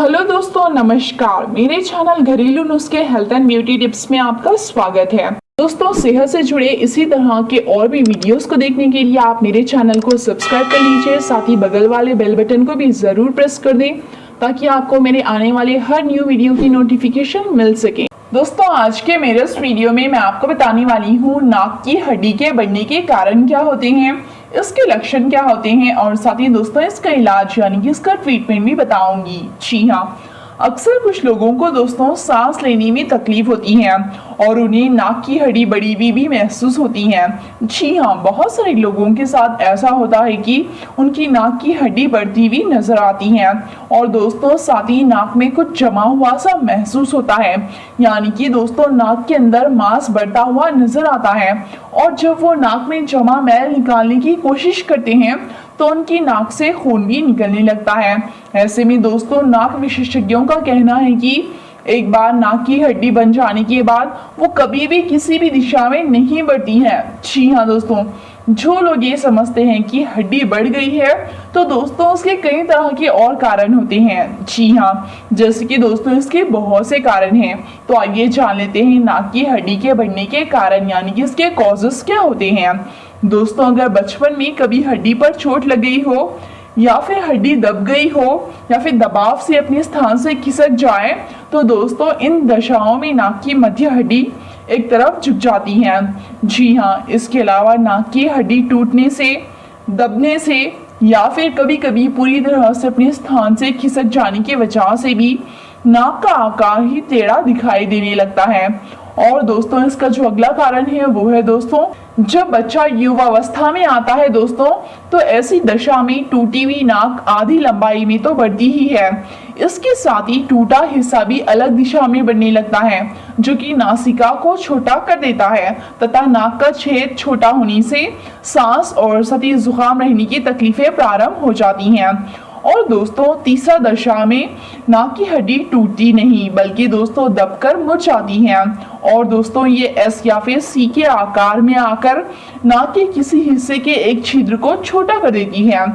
Hello दोस्तों, नमस्कार। मेरे चैनल घरेलू नुस्खे हेल्थ एंड ब्यूटी टिप्स में आपका स्वागत है। दोस्तों, सेहत से जुड़े इसी तरह के और भी वीडियोस को देखने के लिए आप मेरे चैनल को सब्सक्राइब कर लीजिए। साथ ही बगल वाले बेल बटन को भी जरूर प्रेस कर दें ताकि आपको मेरे आने वाले हर न्यू वीडियो की नोटिफिकेशन मिल सके। दोस्तों, आज के मेरे इस वीडियो में मैं आपको बताने वाली हूँ नाक की हड्डी के बढ़ने के कारण क्या होते हैं, इसके लक्षण क्या होते हैं और साथ ही दोस्तों इसका इलाज यानी कि इसका ट्रीटमेंट भी बताऊंगी। जी हाँ, अक्सर कुछ लोगों को दोस्तों सांस लेने में तकलीफ होती है और उन्हें नाक की हड्डी बढ़ी हुई भी महसूस होती है। जी हाँ, बहुत सारे लोगों के साथ ऐसा होता है कि उनकी नाक की हड्डी बढ़ती हुई नजर आती है और दोस्तों साथ ही नाक में कुछ जमा हुआ सा महसूस होता है, यानी कि दोस्तों नाक के अंदर मांस बढ़ता हुआ नजर आता है और जब वो नाक में जमा मैल निकालने की कोशिश करते हैं तो उनकी नाक से खून भी निकलने लगता है। ऐसे में दोस्तों नाक विशेषज्ञों का कहना है कि एक बार नाक की हड्डी बन जाने के बाद वो कभी भी किसी भी दिशा में नहीं बढ़ती है। जी हाँ दोस्तों, जो लोग ये समझते हैं कि हड्डी बढ़ गई है तो दोस्तों उसके कई तरह के और कारण होते हैं। जी हाँ, जैसे कि दोस्तों इसके बहुत से कारण हैं। तो आइए जान लेते हैं नाक की हड्डी के बढ़ने के कारण यानी कि इसके कॉजेस क्या होते हैं। दोस्तों, अगर बचपन में कभी हड्डी पर चोट लग गई हो या फिर हड्डी दब गई हो या फिर दबाव से अपने स्थान से खिसक जाए तो दोस्तों इन दशाओं में नाक की मध्य हड्डी एक तरफ झुक जाती है। जी हाँ, इसके अलावा नाक की हड्डी टूटने से, दबने से या फिर कभी कभी पूरी तरह से अपने स्थान से खिसक जाने की वजह से भी नाक का आकार ही टेढ़ा दिखाई देने लगता है। और दोस्तों इसका जो अगला कारण है वो है दोस्तों जब बच्चा युवावस्था में आता है दोस्तों तो ऐसी दशा में टूटी हुई नाक आधी लंबाई में तो बढ़ती ही है, इसके साथ ही टूटा हिस्सा भी अलग दिशा में बढ़ने लगता है जो कि नासिका को छोटा कर देता है तथा नाक का छेद छोटा होने से सांस और साथ ही जुकाम रहने की तकलीफें प्रारंभ हो जाती हैं। और दोस्तों तीसरा दशा में नाक की हड्डी टूटती नहीं बल्कि दोस्तों दबकर मुड़ जाती है और दोस्तों ये एस या फिर सी के आकार में आकर नाक के किसी हिस्से के एक छिद्र को छोटा कर देती है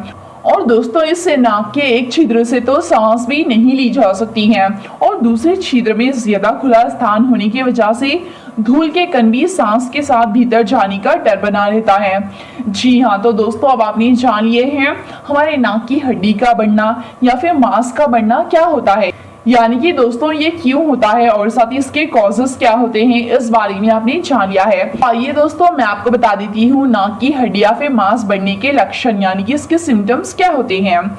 और दोस्तों इससे नाक के एक छिद्र से तो सांस भी नहीं ली जा सकती है और दूसरे छिद्र में ज्यादा खुला स्थान होने की वजह से धूल के कण भी सांस के साथ भीतर जाने का डर बना रहता है। जी हाँ, तो दोस्तों अब आपने जान लिए हैं हमारे नाक की हड्डी का बढ़ना या फिर मांस का बढ़ना क्या होता है, यानी कि दोस्तों ये क्यों होता है और साथ ही इसके कॉजेस क्या होते हैं, इस बारे में आपने जान लिया है। आइए दोस्तों मैं आपको बता देती हूँ नाक की हड्डी या फिर मांस बढ़ने के लक्षण यानी कि इसके सिम्टम्स क्या होते हैं।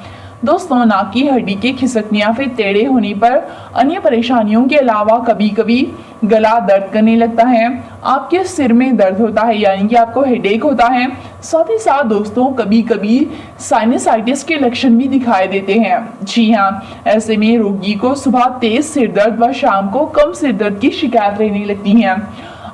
दोस्तों नाक की हड्डी के खिसकने या फिर टेढ़े होने पर अन्य परेशानियों के अलावा कभी कभी गला दर्द करने लगता है, आपके सिर में दर्द होता है यानी कि आपको हेडेक होता है, साथ ही साथ दोस्तों कभी कभी साइनसाइटिस के लक्षण भी दिखाई देते हैं। जी हाँ, ऐसे में रोगी को सुबह तेज सिर दर्द व शाम को कम सिर दर्द की शिकायत रहने लगती है।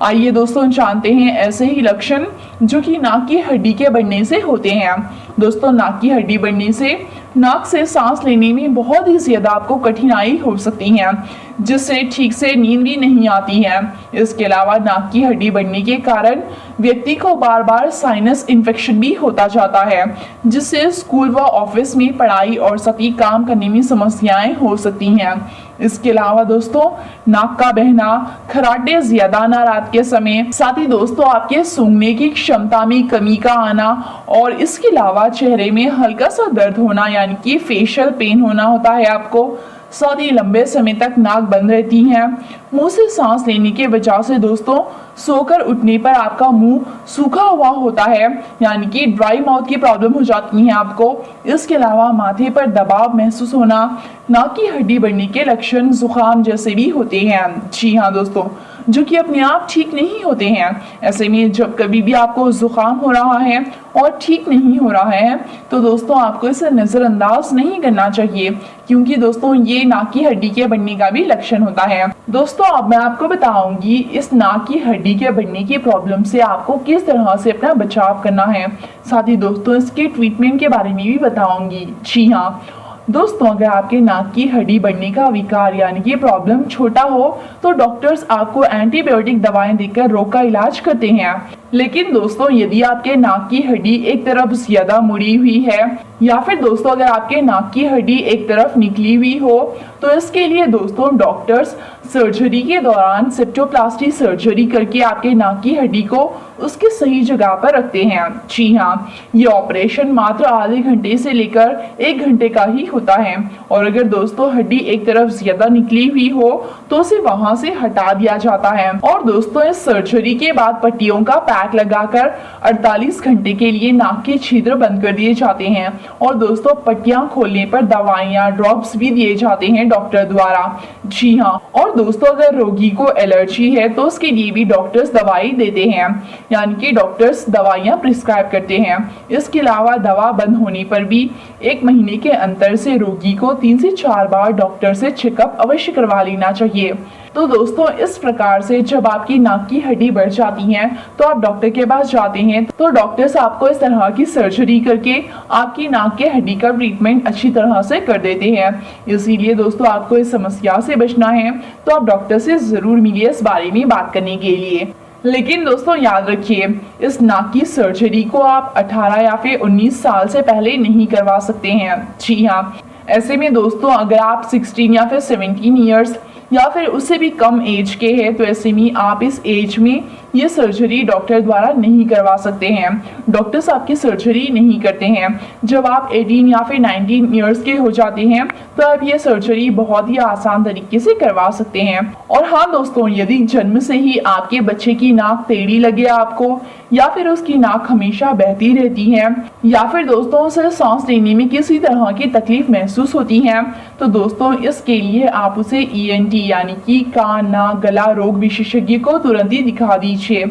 आइए दोस्तों जानते हैं ऐसे ही लक्षण जो कि नाक की हड्डी के बढ़ने से होते हैं। दोस्तों नाक की हड्डी बढ़ने से नाक से सांस लेने में बहुत ही ज्यादा आपको कठिनाई हो सकती है जिससे ठीक से नींद भी नहीं आती है। इसके अलावा नाक की हड्डी बढ़ने के कारण व्यक्ति को बार बार साइनस इन्फेक्शन भी होता जाता है जिससे स्कूल व ऑफिस में पढ़ाई और सभी काम करने में समस्याएं हो सकती हैं। इसके अलावा दोस्तों नाक का बहना, खराटे ज्यादा आना रात के समय, साथ ही दोस्तों आपके सूंघने की क्षमता में कमी का आना और इसके अलावा चेहरे में हल्का सा दर्द होना यानी कि फेशियल पेन होना होता है आपको, साथ ही लंबे समय तक नाक बंद रहती है, मुंह से सांस लेने के वजह से दोस्तों सोकर उठने पर आपका मुंह सूखा हुआ होता है यानी कि ड्राई माउथ की प्रॉब्लम हो जाती है आपको। इसके अलावा माथे पर दबाव महसूस होना, नाक की हड्डी बढ़ने के लक्षण जुकाम जैसे भी होते हैं। जी हाँ दोस्तों, जो कि अपने आप ठीक नहीं होते हैं। ऐसे में जब कभी भी आपको जुकाम हो रहा है और ठीक नहीं हो रहा है तो दोस्तों आपको इसे नजरअंदाज नहीं करना चाहिए क्योंकि दोस्तों ये नाक की हड्डी के बढ़ने का भी लक्षण होता है। दोस्तों अब मैं आपको बताऊंगी इस नाक की हड्डी के बढ़ने की प्रॉब्लम से आपको किस तरह से अपना बचाव करना है, साथ ही दोस्तों इसके ट्रीटमेंट के बारे में भी बताऊंगी। जी हाँ दोस्तों, अगर आपके नाक की हड्डी बढ़ने का विकार यानी कि प्रॉब्लम छोटा हो तो डॉक्टर्स आपको एंटीबायोटिक दवाएं देकर रोग का इलाज करते हैं। लेकिन दोस्तों यदि आपके नाक की हड्डी एक तरफ ज्यादा मुड़ी हुई है या फिर दोस्तों अगर आपके नाक की हड्डी एक तरफ निकली हुई हो तो इसके लिए दोस्तों डॉक्टर्स सर्जरी के दौरान सेप्टोप्लास्टी सर्जरी करके आपके नाक की हड्डी को उसके सही जगह पर रखते हैं। जी हाँ, ये ऑपरेशन मात्र आधे घंटे से लेकर 1 घंटे का ही होता है और अगर दोस्तों हड्डी एक तरफ ज्यादा निकली हुई हो तो उसे वहां से हटा दिया जाता है और दोस्तों इस सर्जरी के बाद पट्टियों का पैक लगाकर 48 घंटे के लिए नाक के छिद्र बंद कर दिए जाते हैं और दोस्तों पट्टियां खोलने पर दवाइयां ड्रॉप्स भी दिए जाते हैं डॉक्टर द्वारा। जी हाँ, और दोस्तों अगर रोगी को एलर्जी है तो उसके लिए भी डॉक्टर्स दवाई देते हैं, यानी कि डॉक्टर्स दवाइयां प्रिस्क्राइब करते हैं। इसके अलावा दवा बंद होने पर भी 1 महीने के अंतर से रोगी को 3 से 4 बार डॉक्टर से चेकअप अवश्य करवा लेना चाहिए। तो दोस्तों इस प्रकार से जब आपकी नाक की हड्डी बढ़ जाती है तो आप डॉक्टर के पास जाते हैं तो डॉक्टर्स आपको इस तरह की सर्जरी करके आपकी नाक के हड्डी का ट्रीटमेंट अच्छी तरह से कर देते हैं। इसीलिए दोस्तों आपको इस समस्या से बचना है तो आप डॉक्टर से जरूर मिलिए इस बारे में बात करने के लिए। लेकिन दोस्तों याद रखिए, इस नाक की सर्जरी को आप 18 या फिर 19 साल से पहले नहीं करवा सकते हैं। जी हाँ, ऐसे में दोस्तों अगर आप 16 या फिर 17 ईयर्स या फिर उससे भी कम एज के हैं तो ऐसे में आप इस एज में ये सर्जरी डॉक्टर द्वारा नहीं करवा सकते हैं। डॉक्टर्स आपकी सर्जरी नहीं करते हैं। जब आप 18 या फिर 19 ईयर्स के हो जाते हैं तो आप ये सर्जरी बहुत ही आसान तरीके से करवा सकते हैं। और हाँ दोस्तों, यदि जन्म से ही आपके बच्चे की नाक टेढ़ी लगे आपको या फिर उसकी नाक हमेशा बहती रहती है या फिर दोस्तों उसे सांस लेने में किसी तरह की तकलीफ महसूस होती है तो दोस्तों इसके लिए आप उसे ENT यानी कि कान नाक गला रोग विशेषज्ञ को तुरंत ही दिखा दीजिए,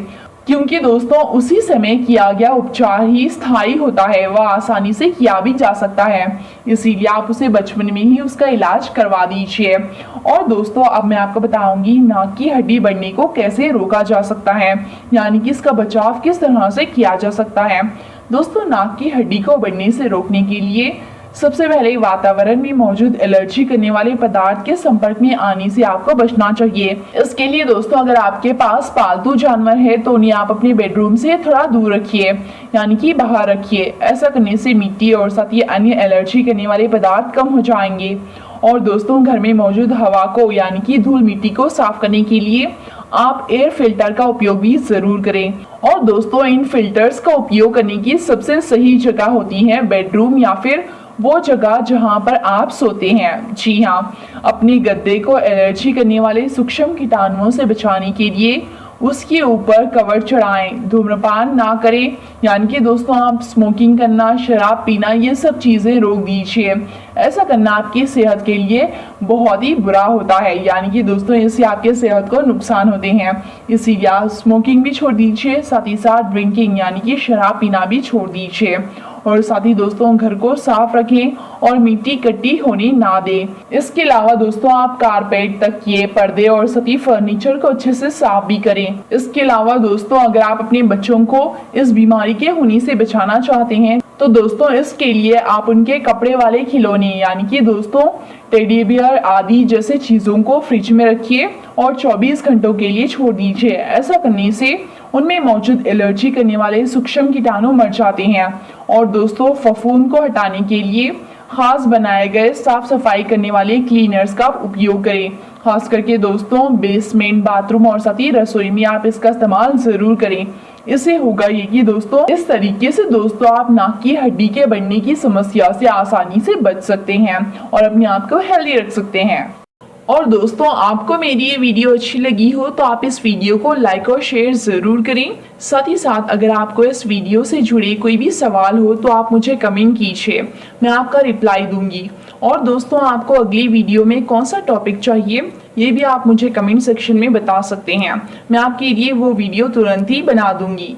क्योंकि दोस्तों उसी समय किया गया उपचार ही स्थायी होता है, वह आसानी से किया भी जा सकता है। इसीलिए आप उसे बचपन में ही उसका इलाज करवा दीजिए। और दोस्तों अब मैं आपको बताऊंगी नाक की हड्डी बढ़ने को कैसे रोका जा सकता है, यानी कि इसका बचाव किस तरह से किया जा सकता है। दोस्तों नाक की हड्डी को बढ़ने से रोकने के लिए सबसे पहले वातावरण में मौजूद एलर्जी करने वाले पदार्थ के संपर्क में आने से आपको बचना चाहिए। इसके लिए दोस्तों अगर आपके पास पालतू जानवर है तो उन्हें आप अपने बेडरूम से थोड़ा दूर रखिए, यानी कि बाहर रखिए। ऐसा करने से मिट्टी और साथ ही अन्य एलर्जी करने वाले पदार्थ कम हो जाएंगे। और दोस्तों घर में मौजूद हवा को यानी कि धूल मिट्टी को साफ करने के लिए आप एयर फिल्टर का उपयोग भी जरूर करें। और दोस्तों इन फिल्टर्स का उपयोग करने की सबसे सही जगह होती है बेडरूम या फिर वो जगह जहां पर आप सोते हैं। जी हाँ, अपने गद्दे को एलर्जी करने वाले सूक्ष्म कीटाणुओं से बचाने के लिए उसके ऊपर कवर चढ़ाएं। धूम्रपान ना करें, यानी कि दोस्तों आप स्मोकिंग करना, शराब पीना, ये सब चीज़ें रोक दीजिए। ऐसा करना आपकी सेहत के लिए बहुत ही बुरा होता है, यानी कि दोस्तों इससे आपके सेहत को नुकसान होते हैं। इसीलिए आप स्मोकिंग भी छोड़ दीजिए, साथ ही साथ ड्रिंकिंग यानी कि शराब पीना भी छोड़ दीजिए। और साथ ही दोस्तों घर को साफ रखें और मिट्टी कट्टी होने ना दें। इसके अलावा दोस्तों आप कारपेट, तकिए, पर्दे और साथ ही फर्नीचर को अच्छे से साफ भी करें। इसके अलावा दोस्तों अगर आप अपने बच्चों को इस बीमारी के होने से बचाना चाहते हैं तो दोस्तों इसके लिए आप उनके कपड़े वाले खिलौने यानी कि दोस्तों टेडी बियर आदि जैसे चीजों को फ्रिज में रखिए और 24 घंटों के लिए छोड़ दीजिए। ऐसा करने से उनमें मौजूद एलर्जी करने वाले सूक्ष्म कीटाणु मर जाते हैं। और दोस्तों फफूंद को हटाने के लिए खास बनाए गए साफ सफाई करने वाले क्लीनर्स का उपयोग करें। खास करके दोस्तों बेसमेंट, बाथरूम और साथ ही रसोई में आप इसका इस्तेमाल जरूर करें। इससे होगा ये कि दोस्तों इस तरीके से दोस्तों आप नाक की हड्डी के बढ़ने की समस्या से आसानी से बच सकते हैं और अपने आप को हेल्दी रख सकते हैं। और दोस्तों आपको मेरी ये वीडियो अच्छी लगी हो तो आप इस वीडियो को लाइक और शेयर ज़रूर करें। साथ ही साथ अगर आपको इस वीडियो से जुड़े कोई भी सवाल हो तो आप मुझे कमेंट कीजिए, मैं आपका रिप्लाई दूंगी। और दोस्तों आपको अगली वीडियो में कौन सा टॉपिक चाहिए ये भी आप मुझे कमेंट सेक्शन में बता सकते हैं, मैं आपके लिए वो वीडियो तुरंत ही बना दूंगी।